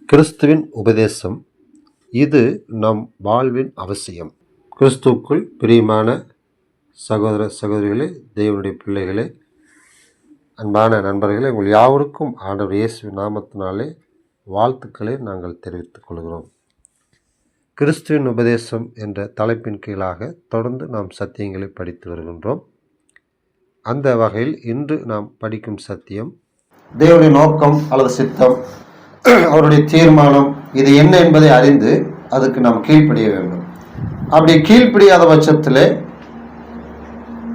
கிறிஸ்துவின் உபதேசம் இது நம் வாழ்வின் அவசியம். கிறிஸ்துவுக்குள் பிரியமான சகோதர சகோதரிகளே, தேவனுடைய பிள்ளைகளே, அன்பான நண்பர்களே, உங்கள் யாவருக்கும் ஆண்டவர் இயேசு நாமத்தினாலே வாழ்த்துக்களை நாங்கள் தெரிவித்துக் கொள்கிறோம். கிறிஸ்துவின் உபதேசம் என்ற தலைப்பின் கீழாக தொடர்ந்து நாம் சத்தியங்களை படித்து வருகின்றோம். அந்த வகையில் இன்று நாம் படிக்கும் சத்தியம், தேவனுடைய நோக்கம் அல்லது சித்தம், அவருடைய தீர்மானம் இது என்ன என்பதை அறிந்து அதுக்கு நாம் கீழ்ப்படிய வேண்டும். அப்படி கீழ்ப்படியாத பட்சத்தில்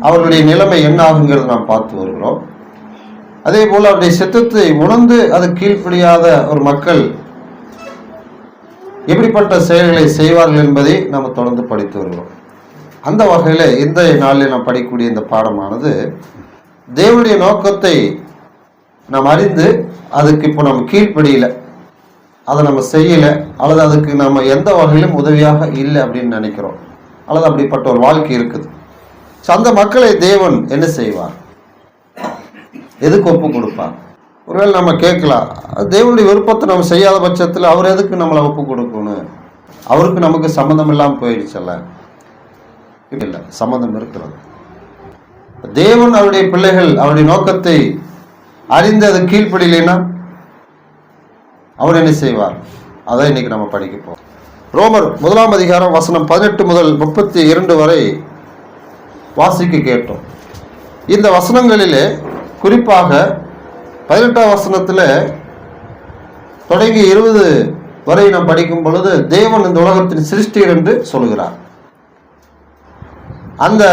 அவருடைய நிலைமை என்ன ஆகுங்கிறது நாம் பார்த்து வருகிறோம். அதே போல் அவருடைய சித்தத்தை உணர்ந்து அது கீழ்ப்படியாத ஒரு மக்கள் எப்படிப்பட்ட செயல்களை செய்வார்கள் என்பதை நாம் தொடர்ந்து படித்து வருகிறோம். அந்த வகையில் இந்த நாளில் நாம் படிக்கக்கூடிய இந்த பாடமானது தேவனுடைய நோக்கத்தை நாம் அறிந்து அதுக்கு இப்போ நம்ம கீழ்ப்படியல, அதை நம்ம செய்யலை, அல்லது அதுக்கு நம்ம எந்த வகையிலும் உதவியாக இல்லை அப்படின்னு நினைக்கிறோம், அல்லது அப்படிப்பட்ட ஒரு வாழ்க்கை இருக்குது. ஸோ அந்த மக்களை தேவன் என்ன செய்வார், எதுக்கு ஒப்பு கொடுப்பார்? ஒருவேளை நம்ம கேட்கலாம், தேவனுடைய விருப்பத்தை நம்ம செய்யாத பட்சத்தில் அவர் எதுக்கு நம்மளை ஒப்பு கொடுக்கணும்? அவருக்கு நமக்கு சம்மந்தம் இல்லாமல் போயிடுச்சல்ல? இல்லை, சம்மந்தம் இருக்கிறது. தேவன் அவருடைய பிள்ளைகள் அவருடைய நோக்கத்தை அறிந்து அது கீழ்ப்படியலைன்னா அவர் என்ன செய்வார்? அதை இன்னைக்கு நம்ம படிக்க போறோம். ரோமர் 1 அதிகாரம் வசனம் 18 முதல் 32 வரை வாசிக்க கேட்டோம். இந்த வசனங்களிலே குறிப்பாக 18ஆம் வசனத்தில் தொடங்கி 20 வரை நாம் படிக்கும் பொழுது தேவன் இந்த உலகத்தின் சிருஷ்டியர் என்று சொல்கிறார். அந்த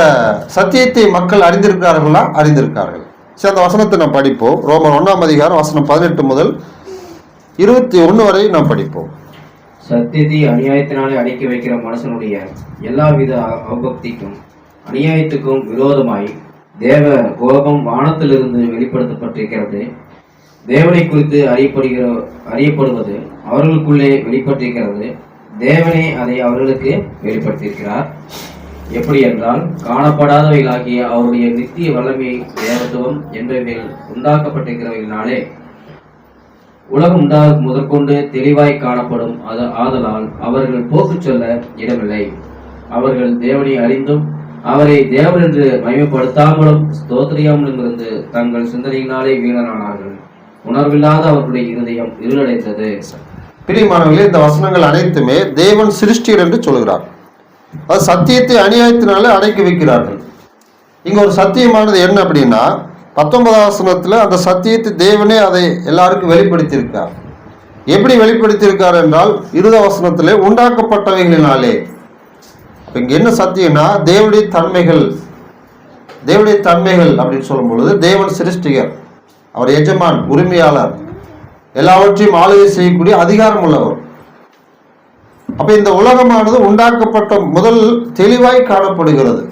சத்தியத்தை மக்கள் அறிந்திருக்கிறார்களா? அறிந்திருக்கார்கள். சரி, அந்த வசனத்தை நாம் படிப்போம். ரோமர் 1 அதிகாரம் வசனம் 18 முதல் 21 வரை நாம் படிப்போம். சத்தியத்தை அநியாயத்தினாலே அடக்கி வைக்கிற மனுஷனுடைய எல்லாவித அவபக்திக்கும் அநியாயத்துக்கும் விரோதமாய் தேவ கோபம் வானத்திலிருந்து வெளிப்படுத்தப்பட்டிருக்கிறது. தேவனை குறித்து அறியப்படுவது அவர்களுக்குள்ளே வெளிப்பட்டிருக்கிறது. தேவனே அதை அவர்களுக்கு வெளிப்படுத்தியிருக்கிறார். எப்படி என்றால், காணப்படாதவைகளாகிய அவருடைய நித்திய வல்லமை தேவத்துவம் என்றவைகள் உண்டாக்கப்பட்டிருக்கிறவைகளினாலே உலகம் உண்டாகும் முதற்கொண்டு தெளிவாய் காணப்படும். ஆதலால் அவர்கள் போக்கு சொல்ல இடமில்லை. அவர்கள் தேவனை அறிந்தும் அவரை தேவன் என்று மகிமைப்படுத்தாமலும் ஸ்தோத்திரியாமலும் இருந்து தங்கள் சிந்தனையினாலே வீணரானார்கள். உணர்வில்லாத அவர்களுடைய இருதயம் இருளடைந்தது. பிரியமானவர்களே, இந்த வசனங்கள் அனைத்துமே தேவன் சிருஷ்டியர் என்று சொல்கிறார். அது சத்தியத்தை அநியாயத்தினால அடக்கி வைக்கிறார்கள். இங்க ஒரு சத்தியமானது என்ன அப்படின்னா, 19ஆம் வசனத்துல அந்த சத்தியத்தை தேவனே அதை எல்லாருக்கும் வெளிப்படுத்தியிருக்கார். எப்படி வெளிப்படுத்தியிருக்கார் என்றால் 20ஆம் வசனத்திலே உண்டாக்கப்பட்டவைகளினாலே. இங்க என்ன சத்தியம்னா, தேவனுடைய தன்மைகள் அப்படின்னு சொல்லும் பொழுது தேவன் சிருஷ்டிகர், அவர் எஜமான், உரிமையாளர், எல்லாவற்றையும் ஆளுகை செய்யக்கூடிய அதிகாரம் உள்ளவர். அப்ப இந்த உலகமானது உண்டாக்கப்பட்ட முதல் தெளிவாய் காணப்படுகிறது.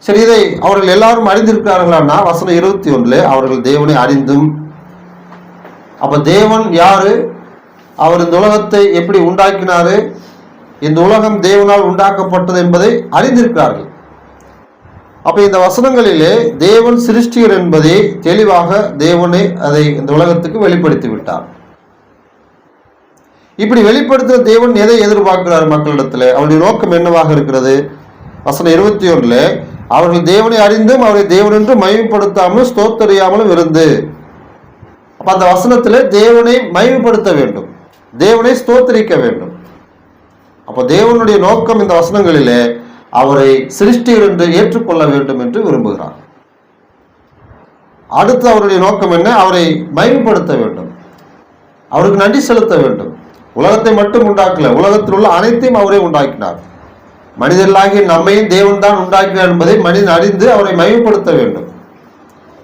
சரி, இதை அவர்கள் எல்லாரும் அறிந்திருக்கிறார்களா? வசனம் 21 அவர்கள் தேவனை அறிந்தும். அப்ப தேவன் யாரு, அவர் இந்த உலகத்தை எப்படி உண்டாக்கினாரு, இந்த உலகம் தேவனால் உண்டாக்கப்பட்டது என்பதை அறிந்திருக்கிறார்கள். அப்ப இந்த வசனங்களிலே தேவன் சிருஷ்டியர் என்பதை தெளிவாக தேவனை அதை இந்த உலகத்துக்கு வெளிப்படுத்தி விட்டார். இப்படி வெளிப்படுத்துகிற தேவன் எதை எதிர்பார்க்கிறார் மக்களிடத்துல? அவருடைய நோக்கம் என்னவாக இருக்கிறது? வசனம் 21 அவர்கள் தேவனை அறிந்தும் அவரை தேவன் என்று மகிமைப்படுத்தாமலும் ஸ்தோத்தரியாமலும் இருந்து. அப்ப அந்த வசனத்துல தேவனை மகிமைப்படுத்த வேண்டும், தேவனை ஸ்தோத்தரிக்க வேண்டும். அப்ப தேவனுடைய நோக்கம் இந்த வசனங்களிலே அவரை சிருஷ்டியர் என்று ஏற்றுக்கொள்ள வேண்டும் என்று விரும்புகிறார். அடுத்து அவருடைய நோக்கம் என்ன? அவரை மகிமைப்படுத்த வேண்டும், அவருக்கு நன்றி செலுத்த வேண்டும். உலகத்தை மட்டும் உண்டாக்கல, உலகத்தில் உள்ள அனைத்தையும் அவரே உண்டாக்கினார். மனிதர்களாகிய நம்மையும் தேவன் தான் உண்டாக்கினார் என்பதை மனிதன் அறிந்து அவரை மகிமைப்படுத்த வேண்டும்.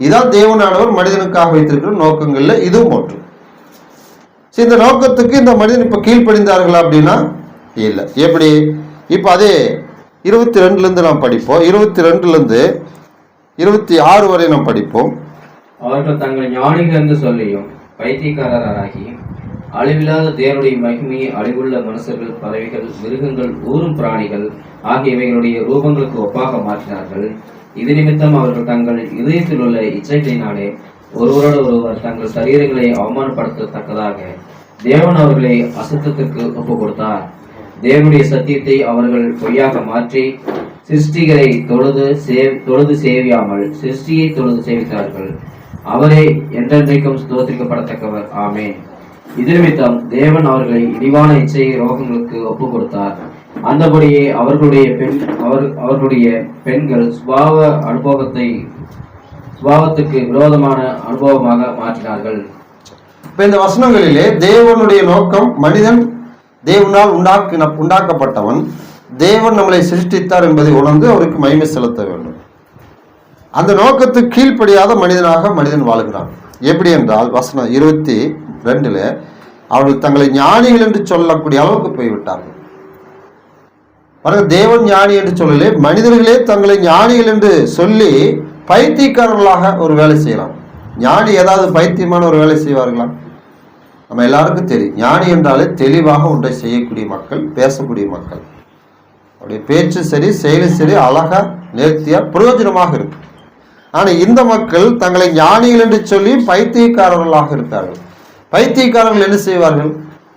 இதான் தேவனானவர் மனிதனுக்காக வைத்திருக்கிற நோக்கங்கள்ல இதுவும் ஒன்று. இந்த நோக்கத்துக்கு இந்த மனிதன் இப்ப கீழ்ப்படிந்தார்களா அப்படின்னா இல்லை. எப்படி? இப்ப அதே 22 நாம் படிப்போம். 22 26 வரை நாம் படிப்போம். அவர்கள் தங்கள் ஞானிகள் என்று சொல்லியும் பைத்தியக்காரராகி அழிவில்லாத தேவனுடைய மகிமையை அழிவுள்ள மனுஷர்கள், பறவைகள், மிருகங்கள், ஊரும் பிராணிகள் ஆகியவைகளுடைய ரூபங்களுக்கு ஒப்பாக மாற்றினார்கள். இது நிமித்தம் அவர்கள் தங்கள் இதயத்தில் உள்ள இச்சைகளினாலே ஒருவரோடு ஒருவர் தங்கள் சரீரங்களை அவமானப்படுத்தத்தக்கதாக தேவன் அவர்களை அசுத்தத்துக்கு ஒப்பு கொடுத்தார். தேவனுடைய சத்தியத்தை அவர்கள் பொய்யாக மாற்றி சிருஷ்டிகரை தொழுது சேவியாமல் சிருஷ்டியை தொழுது சேவித்தார்கள். அவரே என்றென்றைக்கும் ஸ்தோத்திரிக்கப்படத்தக்கவர். ஆமென். இது நிமித்தம் தேவன் அவர்களை இழிவான இச்சை ரோகங்களுக்கு ஒப்பு கொடுத்தார். அந்தபடியே அவர்களுடைய பெண்கள் சுபாவத்துக்கு விரோதமான அனுபவமாக மாற்றினார்கள். இப்ப இந்த வசனங்களிலே தேவனுடைய நோக்கம், மனிதன் தேவனால் உண்டாக்கப்பட்டவன், தேவன் நம்மளை சிருஷ்டித்தார் என்பதை உணர்ந்து அவருக்கு மகிமை செலுத்த வேண்டும். அந்த நோக்கத்துக்கு கீழ்ப்படியாத மனிதனாக மனிதன் வாழ்கிறான். எப்படி என்றால் வசனம் 22 அவர்கள் தங்களை ஞானிகள் என்று சொல்லக்கூடிய அளவுக்கு போய்விட்டார்கள். தேவன் ஞானி என்று சொல்லலே, மனிதர்களே தங்களை ஞானிகள் என்று சொல்லி பைத்தியக்காரர்களாக ஒரு வேலை செய்யலாம். ஞானி ஏதாவது பைத்தியமான ஒரு வேலை செய்வார்களா? நம்ம எல்லாருக்கும் தெரியும், ஞானி என்றாலே தெளிவாக ஒன்றை செய்யக்கூடிய மக்கள், பேசக்கூடிய மக்கள். அவருடைய பேச்சு சரி, செயலும் சரி, அழகா நேர்த்தியா பிரயோஜனமாக இருக்கு. ஆனால் இந்த மக்கள் தங்களை ஞானிகள் என்று சொல்லி பைத்தியக்காரர்களாக இருக்கார்கள். பைத்தியக்காரர்கள் என்ன செய்வார்கள்?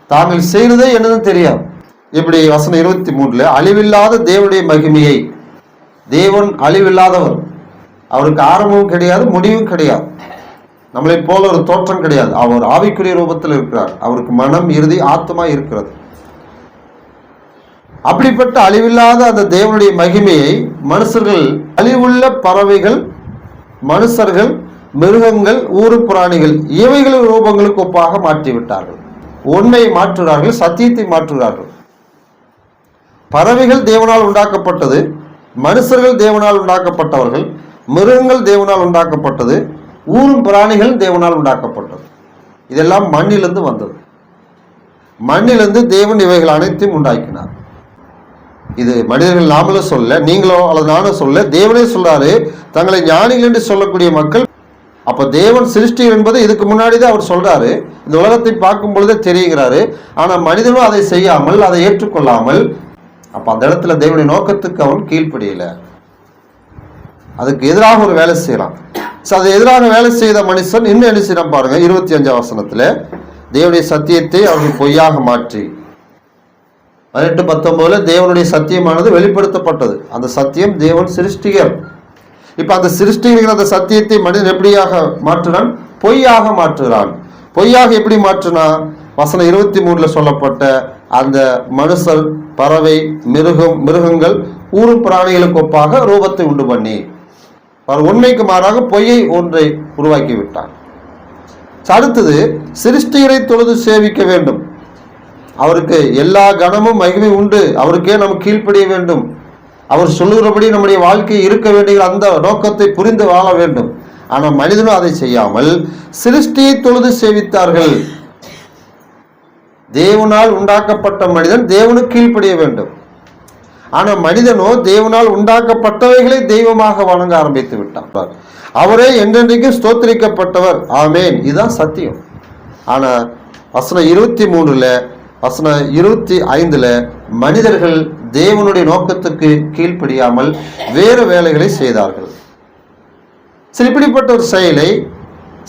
தாங்கள் செய்கிறதே என்னதுன்னு தெரியாது. இப்படி வசனம் 23 அழிவில்லாத தேவனுடைய மகிமையை, தேவன் அழிவில்லாதவர், அவருக்கு ஆரம்பமும் கிடையாது முடிவும் கிடையாது, நம்மளை போல ஒரு தோற்றம் கிடையாது. அவர் ஆவிக்குரிய ரூபத்தில் இருக்கிறார். அவருக்கு மனம், இறுதி, ஆத்மா இருக்கிறது. அப்படிப்பட்ட அழிவில்லாத அந்த தேவனுடைய மகிமையை மனுஷர்கள், அழிவுள்ள பறவைகள், மனுஷர்கள், மிருகங்கள், ஊரு பிராணிகள் இவைகளின் ரூபங்களுக்கு ஒப்பாக மாற்றிவிட்டார்கள். உண்மையை மாற்றுகிறார்கள், சத்தியத்தை மாற்றுகிறார்கள். பறவைகள் தேவனால் உண்டாக்கப்பட்டது, மனுஷர்கள் தேவனால் உண்டாக்கப்பட்டவர்கள், மிருகங்கள் தேவனால் உண்டாக்கப்பட்டது, ஊரும் பிராணிகள் தேவனால் உண்டாக்கப்பட்டது. இதெல்லாம் மண்ணிலிருந்து வந்தது. மண்ணிலிருந்து தேவன் இவைகள் அனைத்தையும் உண்டாக்கினார். இது மனிதர்கள் நாமளும் சொல்ல, நீங்களோ அல்லது நானும் சொல்ல, தேவனே சொல்றாரு தங்களை ஞானிகள் என்று சொல்லக்கூடிய மக்கள். அப்ப தேவன் சிருஷ்டி என்பது இதுக்கு முன்னாடி தான் அவர் சொல்றாரு. இந்த உலகத்தை பார்க்கும் பொழுதே தெரியுங்கிறாரு. ஆனா மனிதனும் அதை செய்யாமல், அதை ஏற்றுக்கொள்ளாமல், அப்ப அந்த இடத்துல தேவனுடைய நோக்கத்துக்கு அவன் கீழ்ப்படியல, அதுக்கு எதிராக ஒரு வேலை செய்யலாம். அது எதிராக வேலை செய்த மனுஷன் இன்னும் என்ன செய்யலாம் பாருங்க. 25 வசனத்துல தேவனுடைய சத்தியத்தை அவர்கள் பொய்யாக மாற்றி, 18-19 தேவனுடைய சத்தியமானது வெளிப்படுத்தப்பட்டது. அந்த சத்தியம் தேவன் சிருஷ்டிகர். இப்ப அந்த சிருஷ்டிகர் அந்த சத்தியத்தை மனிதன் எப்படியாக மாற்றுறான்? பொய்யாக மாற்றுறான். பொய்யாக எப்படி மாற்றுனா? வசனம் 23 சொல்லப்பட்ட அந்த மனுஷர், பறவை, மிருகங்கள், ஊரும் பிராணிகளுக்கு ஒப்பாக ரூபத்தை உண்டு பண்ணி, உண்மைக்கு மாறாக பொய்யை ஒன்றை உருவாக்கி விட்டான். அடுத்தது சிருஷ்டிகரை தொழுது சேவிக்க வேண்டும். அவருக்கு எல்லா கனமும் மகிமை உண்டு, அவருக்கே நம்ம கீழ்ப்படிய வேண்டும், அவர் சொல்லுகிறபடி நம்முடைய வாழ்க்கை இருக்க வேண்டிய அந்த நோக்கத்தை புரிந்து வாழ வேண்டும். ஆனால் மனிதனும் அதை செய்யாமல் சிருஷ்டியை தொழுது சேவித்தார்கள். தேவனால் உண்டாக்கப்பட்ட மனிதன் தேவனுக்கு கீழ்ப்படிய வேண்டும். ஆனால் மனிதனோ தேவனால் உண்டாக்கப்பட்டவைகளை தெய்வமாக வணங்க ஆரம்பித்து விட்டார். அவரே என்றென்றைக்கும் ஸ்தோத்திரிக்கப்பட்டவர். ஆமேன். இதுதான் சத்தியம். ஆனா வசனம் 23 வசனம் 25 மனிதர்கள் தேவனுடைய நோக்கத்துக்கு கீழ்ப்படியாமல் வேறு வேலைகளை செய்தார்கள். சரி, இப்படிப்பட்ட ஒரு செயலை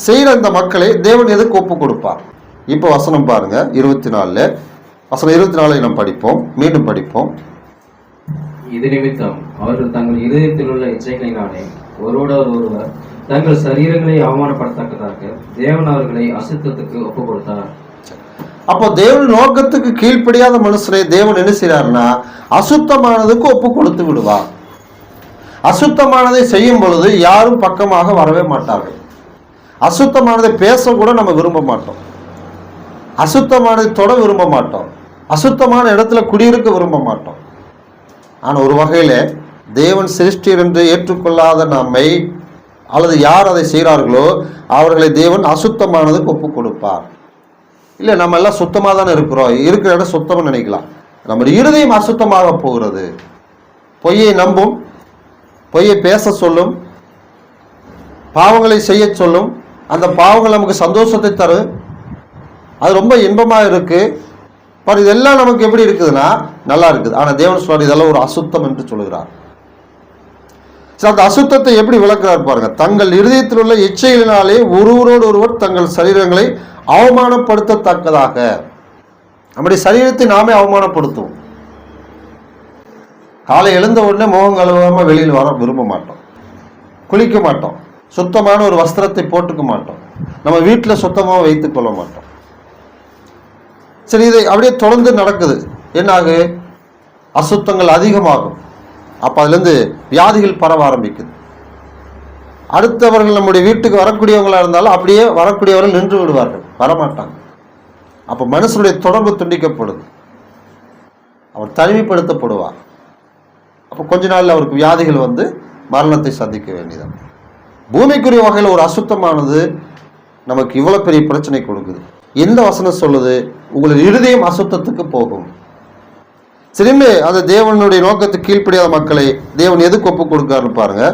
செய்கிற அந்த மக்களை தேவன் எதுக்கு ஒப்பு கொடுப்பார்? இப்போ வசனம் பாருங்க 24 வசனம் 24 நாம் படிப்போம், மீண்டும் படிப்போம். இது நிமித்தம் அவர்கள் தங்கள் இதயத்தில் உள்ள இச்சைகளினாலே ஒருவர் தங்கள் சரீரங்களை அவமானப்படுத்தத்தக்கதாக தேவன் அவர்களை அசுத்தத்துக்கு ஒப்பு கொடுத்தார். அப்போ தேவன் நோக்கத்துக்கு கீழ்ப்படியாத மனுஷனை தேவன் என்ன செய்யறாருன்னா அசுத்தமானதுக்கு ஒப்பு கொடுத்து விடுவார். அசுத்தமானதை செய்யும் பொழுது யாரும் பக்கமாக வரவே மாட்டார்கள். அசுத்தமானதை பேச கூட நம்ம விரும்ப மாட்டோம். அசுத்தமானதை தொட விரும்ப மாட்டோம். அசுத்தமான இடத்துல குடியிருக்க விரும்ப மாட்டோம். ஆனால் ஒரு வகையில தேவன் சிருஷ்டியர் என்று ஏற்றுக்கொள்ளாத நம்மை, அல்லது யார் அதை செய்கிறார்களோ அவர்களை தேவன் அசுத்தமானதுக்கு ஒப்பு கொடுப்பார். இல்லை, நம்ம எல்லாம் சுத்தமாக தானே இருக்கிறோம், இருக்கிற இடம் சுத்தம்னு நினைக்கலாம். நம்முடைய இருதயம் அசுத்தமாக போகிறது. பொய்யை நம்பும், பொய்யை பேச சொல்லும், பாவங்களை செய்ய சொல்லும். அந்த பாவங்கள் நமக்கு சந்தோஷத்தை தரும், அது ரொம்ப இன்பமாக இருக்கு. பட் இதெல்லாம் நமக்கு எப்படி இருக்குதுன்னா நல்லா இருக்குது. ஆனால் தேவன் சொல்றார் இதெல்லாம் ஒரு அசுத்தம் என்று சொல்லுகிறார். அந்த அசுத்தத்தை எப்படி விளக்குறார் பாருங்க. தங்கள் இருதயத்தில் உள்ள இச்சைகளினாலே ஒருவரோடு ஒருவர் தங்கள் சரீரங்களை அவமானப்படுத்தத்தக்கதாக நம்முடைய சரீரத்தை நாமே அவமானப்படுத்துவோம். காலை எழுந்த உடனே முகம் கழுவாம வெளியில் வர விரும்ப மாட்டோம், குளிக்க மாட்டோம், சுத்தமான ஒரு வஸ்திரத்தை போட்டுக்க மாட்டோம், நம்ம வீட்டில் சுத்தமாக வைத்துக் கொள்ள மாட்டோம். சரி, இதை அப்படியே தொடர்ந்து நடக்குது. என்னாகு? அசுத்தங்கள் அதிகமாகும். அப்போ அதுலேருந்து வியாதிகள் பரவ ஆரம்பிக்குது. அடுத்தவர்கள் நம்முடைய வீட்டுக்கு வரக்கூடியவங்களா இருந்தாலும் அப்படியே வரக்கூடியவர்கள் நின்று விடுவார்கள், வரமாட்டாங்க. அப்போ மனுஷனுடைய தொடர்பு துண்டிக்கப்படுது, அவர் தனிமைப்படுத்தப்படுவார். அப்போ கொஞ்ச நாள் அவருக்கு வியாதிகள் வந்து மரணத்தை சந்திக்க வேண்டியதான். பூமிக்குரிய வகையில் ஒரு அசுத்தமானது நமக்கு இவ்வளவு பெரிய பிரச்சனை கொடுக்குது. எந்த வசனம் சொல்லுது? உங்களுடைய இருதயம் அசுத்தத்துக்கு போகும். திரும்பி அந்த தேவனுடைய நோக்கத்துக்கு கீழ்ப்படியாத மக்களை தேவன் எதுக்கு ஒப்பு கொடுக்காருன்னு பாருங்க.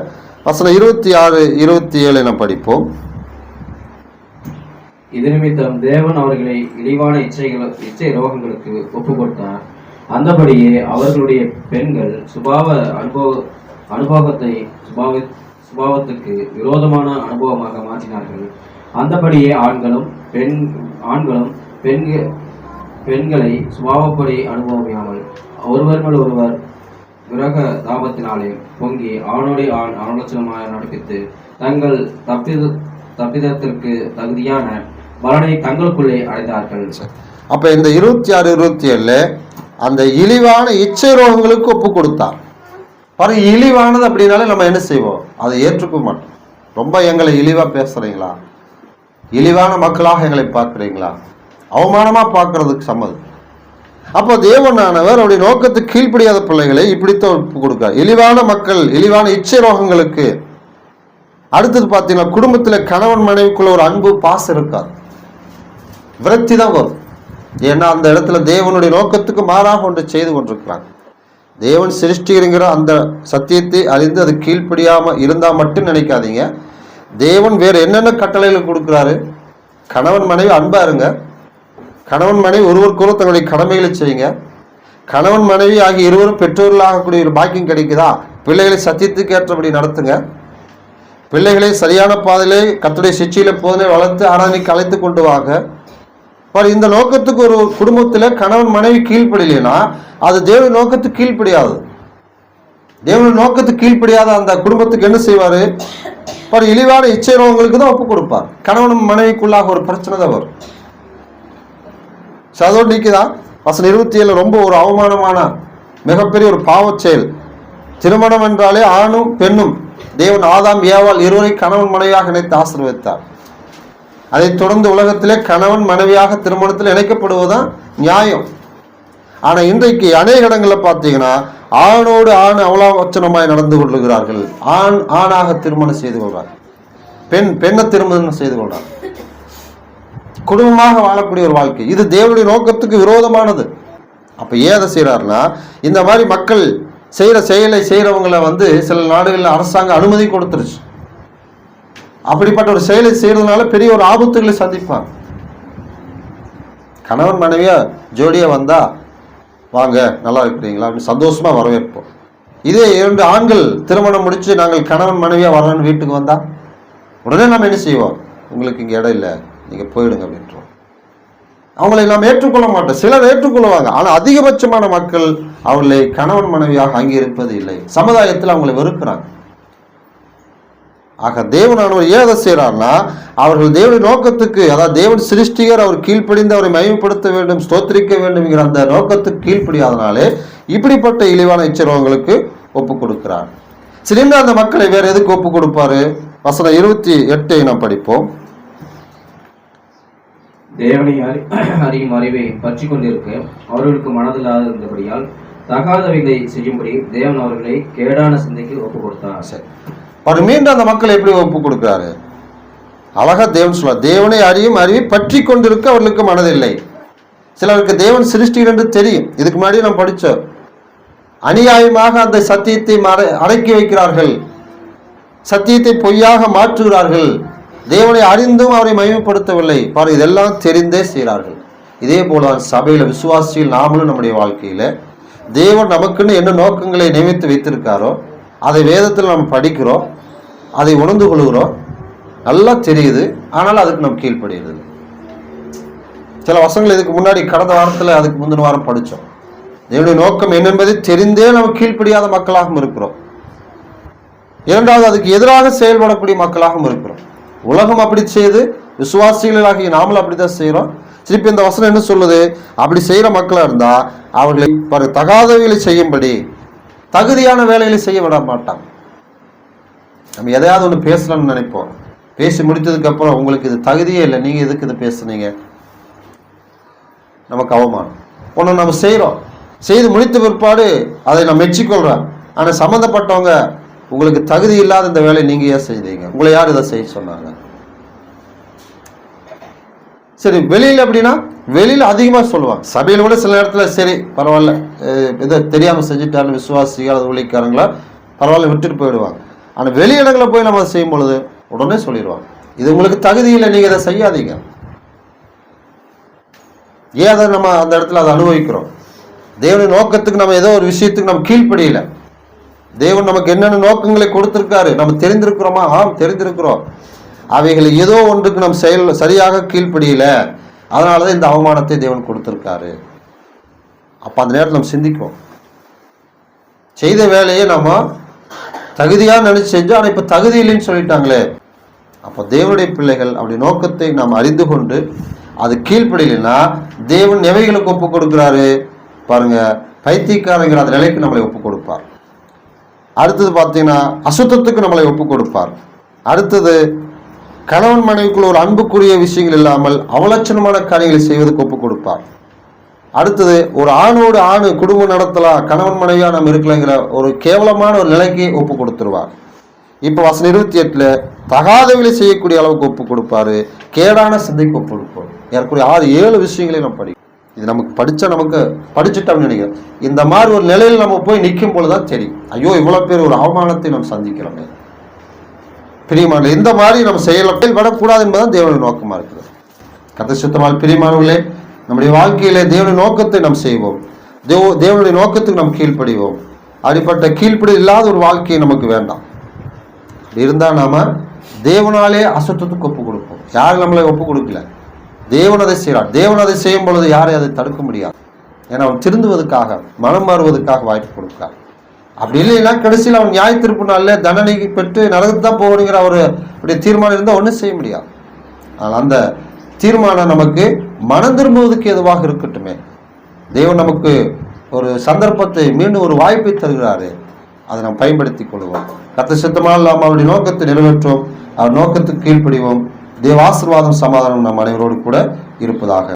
வசனம் 26, 27 நாம் படிப்போம். இது நிமித்தம் தேவன் அவர்களை இழிவான இச்சை ரோகங்களுக்கு ஒப்பு கொடுத்தார். அந்தபடியே அவர்களுடைய பெண்கள் சுபாவத்துக்கு விரோதமான அனுபவமாக மாற்றினார்கள். அந்தபடியே ஆண்களும் பெண்களை சுபாவப்படி அனுபவியாமல் ஒருவர் ஒருவர் விரக தாபத்தினாலே பொங்கி ஆணோடைய ஆண் அனுலட்சணமாக நடப்பித்து தங்கள் தப்பிதத்திற்கு தகுதியான பலனை தங்களுக்குள்ளே அடைந்தார்கள். அப்ப இந்த 26, 27 அந்த இழிவான இச்சை ரோகங்களுக்கு ஒப்பு கொடுத்தார். பாருங்க, இழிவானது அப்படின்னாலே நம்ம என்ன செய்வோம்? அதை ஏற்றுக்க மாட்டோம். ரொம்ப எங்களை இழிவா பேசுறீங்களா, இழிவான மக்களாக எங்களை பார்க்குறீங்களா, அவமானமா பார்க்கறதுக்கு சம்மதம். அப்போ தேவனானவர் அவருடைய நோக்கத்துக்கு கீழ்ப்படியாத பிள்ளைகளை இப்படித்தான் ஒப்பு கொடுக்கார். இழிவான மக்கள், இழிவான இச்சை ரோகங்களுக்கு. அடுத்தது பார்த்தீங்கன்னா, குடும்பத்தில் கணவன் மனைவிக்குள்ள ஒரு அன்பு பாசம் இருக்காது, விரக்தி தான் வரும். ஏன்னா அந்த இடத்துல தேவனுடைய நோக்கத்துக்கு மாறாக ஒன்று செய்து கொண்டிருக்கிறாங்க. தேவன் சிருஷ்டிங்கிற அந்த சத்தியத்தை அறிந்து அது கீழ்ப்படியாமல் இருந்தால் மட்டும் நினைக்காதீங்க. தேவன் வேறு என்னென்ன கட்டளைகள் கொடுக்குறாரு? கணவன் மனைவி அன்பா இருங்க, கணவன் மனைவி ஒருவருக்கொரு தங்களுடைய கடமைகளை செய்யுங்க, கணவன் மனைவி ஆகிய இருவரும் பெற்றோர்களாகக்கூடிய ஒரு பாக்கியம் கிடைக்குதா, பிள்ளைகளை சத்தியத்துக்கு ஏற்றபடி நடத்துங்க, பிள்ளைகளை சரியான பாதையிலே கர்த்தருடைய சிட்சையில போதனை வளர்த்து ஆராதனைக்கு அழைத்து கொண்டு வாங்க. இந்த நோக்கத்துக்கு ஒரு குடும்பத்தில் கணவன் மனைவி கீழ்ப்படியலைன்னா அது தேவ நோக்கத்துக்கு கீழ்ப்படியாது. தேவனுடைய நோக்கத்துக்கு கீழ்ப்படியாத அந்த குடும்பத்துக்கு என்ன செய்வாரு? இழிவான இச்சை ரோகங்களுக்கு தான் ஒப்பு கொடுப்பார். கணவன் மனைவிக்குள்ளாக ஒரு பிரச்சனை தான் வரும். அதோடு நீக்கிதான் வசனம் 27 ரொம்ப ஒரு அவமானமான மிகப்பெரிய ஒரு பாவச் செயல். திருமணம் என்றாலே ஆணும் பெண்ணும் தேவன் ஆதாம் ஏவாள் இருவரை கணவன் மனைவியாக இணைத்து ஆசீர்வதித்தார். அதைத் தொடர்ந்து உலகத்திலே கணவன் மனைவியாக திருமணத்தில் இணைக்கப்படுவதுதான் நியாயம். ஆனா இன்றைக்கு அநேக இடங்களில் பார்த்தீங்கன்னா ஆணோடு ஆண் அவலாவச்சனமாய் நடந்து கொள்ளுகிறார்கள். ஆண் ஆணாக திருமணம் செய்து கொள்றார், பெண் பெண்ணை திருமணம் செய்து கொள்றார். குடும்பமாக வாழக்கூடிய ஒரு வாழ்க்கை இது தேவனுடைய நோக்கத்துக்கு விரோதமானது. அப்ப ஏதை செய்யறாருன்னா, இந்த மாதிரி மக்கள் செய்யற செயலை செய்யறவங்களை வந்து சில நாடுகளில் அரசாங்கம் அனுமதி கொடுத்துருச்சு. அப்படிப்பட்ட ஒரு செயலை செய்யறதுனால பெரிய ஒரு ஆபத்துகளை சந்திப்பாங்க. கணவன் மனைவியா ஜோடியா வந்தா வாங்க நல்லா இருக்கிறீங்களா அப்படின்னு சந்தோஷமா வரவேற்போம். இதே 2 ஆண்கள் திருமணம் முடிச்சு நாங்கள் கணவன் மனைவியா வரணும்னு வீட்டுக்கு வந்தா உடனே நம்ம என்ன செய்வோம்? உங்களுக்கு இங்க இடம் இல்லை, நீங்க போயிடுங்க அப்படின்றோம். அவங்களை நாம் ஏற்றுக்கொள்ள மாட்டோம். சிலர் ஏற்றுக்கொள்வாங்க, ஆனா அதிகபட்சமான மக்கள் அவர்களை கணவன் மனைவியாக அங்கீகரிப்பது இல்லை. சமுதாயத்தில் அவங்களை வெறுக்கிறாங்க. ஆக தேவனானவர் ஏதை செய்யறார்னா, அவர்கள் தேவனுடைய நோக்கத்துக்கு, அதாவது தேவன் சிருஷ்டிகர், அவர் கீழ்ப்படிந்து அவரை மகிமைப்படுத்த வேண்டும், ஸ்தோத்திரிக்க வேண்டும் என்கிற அந்த நோக்கத்துக்கு கீழ்ப்படியாதனாலே இப்படிப்பட்ட இழிவான இச்சரோகங்களுக்கு ஒப்பு கொடுக்கிறார். சிறந்த அந்த மக்களை வேற எதுக்கு ஒப்பு கொடுப்பாரு? வசனம் 28 நாம் படிப்போம். தேவனை அறியும் அறிவை பற்றி கொண்டிருக்க அவர்களுக்கு மனதில்லாத இருந்தபடியால் தகாதவைகளை செய்யும்படி தேவன் அவர்களை கேடான சிந்தைக்கு ஒப்பு கொடுத்தார். சரி, அவர் மீண்டும் அந்த மக்களை எப்படி ஒப்பு கொடுக்கிறாரு? அழகா தேவன் சொல்ல, தேவனை அறியும் அறிவை பற்றி கொண்டிருக்க அவர்களுக்கு மனதில்லை. சிலருக்கு தேவன் சிருஷ்டிகர் என்று தெரியும். இதுக்கு முன்னாடி நாம் படித்தோம். அநியாயமாக அந்த சத்தியத்தை அடக்கி வைக்கிறார்கள், சத்தியத்தை பொய்யாக மாற்றுகிறார்கள், தேவனை அறிந்தும் அவரை மகிமைப்படுத்தவில்லை. பாரு, இதெல்லாம் தெரிந்தே செய்கிறார்கள். இதே போல சபையில விசுவாசியில் நாமளும் நம்முடைய வாழ்க்கையில தேவன் நமக்குன்னு என்ன நோக்கங்களை நியமித்து வைத்திருக்காரோ அதை வேதத்தில் நம்ம படிக்கிறோம், அதை உணர்ந்து கொள்கிறோம், நல்லா தெரியுது, ஆனால் அதுக்கு நம்ம கீழ்ப்படுகிறது. சில வசனங்கள் இதுக்கு முன்னாடி கடந்த வாரத்தில் அதுக்கு முந்தின வாரம் படித்தோம். தேவனுடைய நோக்கம் என்னென்பதை தெரிந்தே நம்ம கீழ்ப்படியாத மக்களாகவும் இருக்கிறோம். இரண்டாவது, அதுக்கு எதிராக செயல்படக்கூடிய மக்களாகவும் இருக்கிறோம். உலகம் அப்படி செய்து விசுவாசிகளாகிய நாமளும் அப்படித்தான் செய்கிறோம். திருப்பி இந்த வசனம் என்ன சொல்லுது? அப்படி செய்கிற மக்களாக இருந்தால் அவர்களை தகாதவைகளை செய்யும்படி தகுதியான வேலைகளை செய்ய விட மாட்டாங்க. நம்ம எதையாவது ஒன்று பேசலாம்னு நினைப்போம். பேசி முடித்ததுக்கு அப்புறம் உங்களுக்கு இது தகுதியே இல்லை, நீங்கள் எதுக்கு இது பேசுனீங்க, நமக்கு அவமானம். ஒன்று நம்ம செய்கிறோம், செய்து முடித்த பிற்பாடு அதை நம்ம மெச்சிக்கொள்கிறோம். ஆனால் சம்மந்தப்பட்டவங்க, உங்களுக்கு தகுதி இல்லாத இந்த வேலையை நீங்கள் ஏன் செய்தீங்க, உங்களை யார் இதை செய்ய சொன்னாங்க? சரி, வெளியில் அப்படின்னா வெளியில் அதிகமாக சொல்லுவாங்க. சபையில் கூட சில நேரத்தில் சரி பரவாயில்ல, இதை தெரியாமல் செஞ்சுட்டாலும் விசுவாசிகள் அது ஊழியக்காரங்களா பரவாயில்ல விட்டுட்டு போயிடுவாங்க. ஆனால் வெளி இடங்களில் போய் நம்ம செய்யும் பொழுது உடனே சொல்லிடுவாங்க, இது உங்களுக்கு தகுதி இல்லை, நீங்கள் இதை செய்யாதீங்க. ஏன் அதை நம்ம அந்த இடத்துல அதை அனுபவிக்கிறோம்? தேவனுடைய நோக்கத்துக்கு நம்ம ஏதோ ஒரு விஷயத்துக்கு நம்ம கீழ்ப்படியல. தேவன் நமக்கு என்னென்ன நோக்கங்களை கொடுத்திருக்காரு நம்ம தெரிந்திருக்கிறோமா? ஆம், தெரிந்திருக்கிறோம். அவைகளை ஏதோ ஒன்றுக்கு நம்ம சரியாக கீழ்ப்படியல, அதனாலதான் இந்த அவமானத்தை தேவன் கொடுத்திருக்காரு. அப்ப அந்த நேரத்தில் நம்ம சிந்திக்குவோம், செய்த வேலையை நம்ம தகுதியா நினைச்சு செஞ்சோம், ஆனா இப்ப தகுதி இல்லைன்னு சொல்லிட்டாங்களே. அப்போ தேவனுடைய பிள்ளைகள் அப்படி நோக்கத்தை நாம் அறிந்து கொண்டு அது கீழ்ப்படியலைன்னா தேவன் எவைகளுக்கு ஒப்பு கொடுக்கிறாரு பாருங்க, பைத்தியக்காரங்கிற அந்த நிலைக்கு நம்மளை ஒப்பு கொடுப்பார். அடுத்தது பார்த்தீங்கன்னா அசுத்தத்துக்கு நம்மளை ஒப்பு கொடுப்பார். அடுத்தது கணவன் மனைவிக்குள்ள ஒரு அன்புக்குரிய விஷயங்கள் இல்லாமல் அவலட்சணமான காரியங்களை செய்வதற்கு ஒப்பு கொடுப்பார். அடுத்தது ஒரு ஆணோடு ஆணு குடும்பம் நடத்தலாம், கணவன் மனைவியா நம்ம இருக்கலைங்கிற ஒரு கேவலமான ஒரு நிலைக்கு ஒப்பு கொடுத்துருவார். இப்போ வசனம் 28 தகாதவிலை செய்யக்கூடிய அளவுக்கு ஒப்பு கொடுப்பாரு, கேடான சிந்தைக்கு ஒப்பு கொடுப்பார். ஏற்கனவே 6-7 விஷயங்களை நம்ம படிக்கும். இது நமக்கு படிச்சா நமக்கு படிச்சுட்டோம்னு நினைக்கிறோம். இந்த மாதிரி ஒரு நிலையில் நம்ம போய் நிற்கும் பொழுதுதான் தெரியும், ஐயோ இவ்வளவு பேர் ஒரு அவமானத்தை நம்ம சந்திக்கிறோம். பிரியமான இந்த மாதிரி நம்ம செயல்படக்கூடாது என்பதுதான் தேவனுடைய நோக்கமா இருக்குது. கர்த்தர் சுத்தமான பிரியமானவர்களே, நம்முடைய வாழ்க்கையிலே தேவனுடைய நோக்கத்தை நாம் செய்வோம், தேவனுடைய நோக்கத்துக்கு நாம் கீழ்ப்படிவோம். அப்படிப்பட்ட கீழ்ப்படி இல்லாத ஒரு வாழ்க்கையை நமக்கு வேண்டாம். அப்படி இருந்தால் நாம தேவனாலே அசுத்தத்துக்கு ஒப்பு கொடுப்போம். யாரும் நம்மளை ஒப்பு கொடுக்கல, தேவன் அதை செய்கிறார். தேவன் அதை செய்யும் பொழுது யாரையும் அதை தடுக்க முடியாது. ஏன்னா அவன் திருந்துவதற்காக, மனம் மாறுவதற்காக வாய்ப்பு கொடுக்கார். அப்படி இல்லைன்னா கடைசியில் அவன் நியாய தீர்ப்பு நாளில் தண்டனைக்கு பெற்று நரகத்தான் போகணுங்கிற ஒரு அப்படி தீர்மானம் இருந்தால் ஒன்றும் செய்ய முடியாது. ஆனால் அந்த தீர்மானம் நமக்கு மனம் திரும்புவதற்கு எதுவாக இருக்கட்டுமே. தேவன் நமக்கு ஒரு சந்தர்ப்பத்தை, மீண்டும் ஒரு வாய்ப்பை தருகிறாரு, அதை நாம் பயன்படுத்திக் கொள்வோம். கர்த்தர் சித்தமானால் நாம் அவருடைய நோக்கத்தை நிறைவேற்றுவோம், அவர் நோக்கத்துக்கு கீழ்ப்படிவோம். தேவ ஆசீர்வாதம் சமாதானம் நம் அனைவரோடு கூட இருப்பதாக.